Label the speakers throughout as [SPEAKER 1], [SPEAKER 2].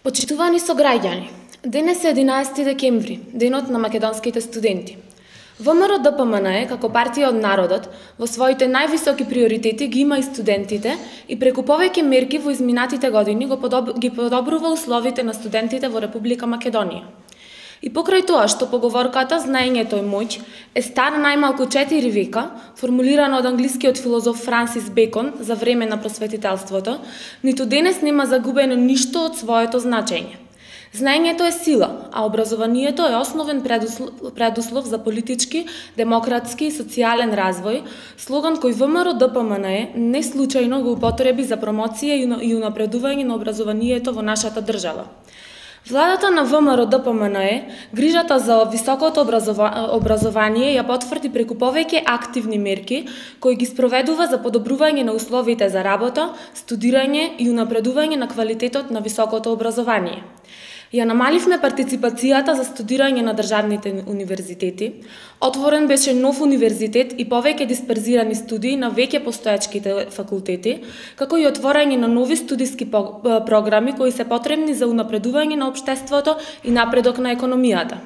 [SPEAKER 1] Почитувани сограѓани, денес е 11 декември, денот на македонските студенти. ВМРО ДПМНЕ, како партија од народот, во своите највисоки приоритети ги има и студентите и преку повеќе мерки во изминатите години ги подобрува условите на студентите во Република Македонија. И покрај тоа што поговорката «знаењето е моќ» е стара најмалку 4 века, формулирана од англискиот филозоф Франсис Бекон за време на просветителството, ниту денес нема загубено ништо од своето значење. Знаењето е сила, а образованието е основен предуслов за политички, демократски и социјален развој, слоган кој ВМРО ДПМНЕ не случајно го употреби за промоција и унапредување на образованието во нашата држава. Владата на ВМРО ДПМНЕ грижата за високото образование ја потврди преку повеќе активни мерки кои ги спроведува за подобрување на условите за работа, студирање и унапредување на квалитетот на високото образование. Ја намаливме партиципацијата за студирање на државните универзитети, отворен беше нов универзитет и повеќе дисперзирани студии на веќе постоечките факултети, како и отворање на нови студиски програми кои се потребни за унапредување на општеството и напредок на економијата.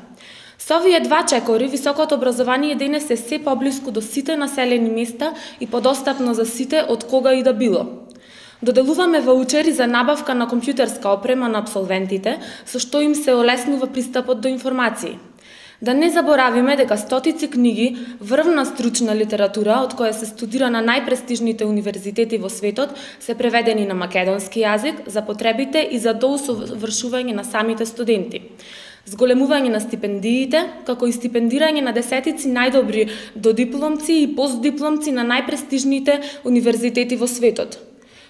[SPEAKER 1] Со овие два чекори, високото образование денес е се поблиску до сите населени места и подостапно за сите од кога и да било. Доделуваме ваучери за набавка на компјутерска опрема на апсолвентите, со што им се олеснува пристапот до информации. Да не заборавиме дека стотици книги, врвна стручна литература, од која се студира на најпрестижните универзитети во светот, се преведени на македонски јазик за потребите и за доусовршување на самите студенти. Зголемување на стипендиите, како и стипендирање на десетици најдобри додипломци и постдипломци на најпрестижните универзитети во светот.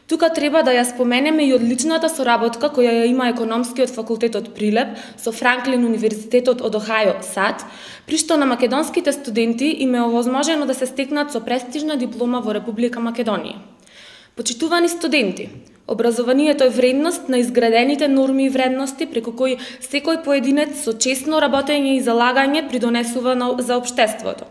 [SPEAKER 1] Тука треба да ја споменеме и одличната соработка која ја има економскиот факултет од Прилеп со Франклин универзитетот од Охајо, САД, при што на македонските студенти им е овозможено да се стекнат со престижна диплома во Република Македонија. Почитувани студенти, образованието е вредност на изградените норми и вредности преку кои секој поединец со честно работење и залагање придонесува за општеството.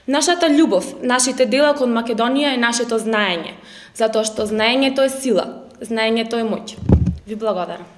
[SPEAKER 1] Нашата љубов, нашите дела кон Македонија е нашето знаење, затоа што знаењето е сила, знаењето е моќ. Ви благодарам.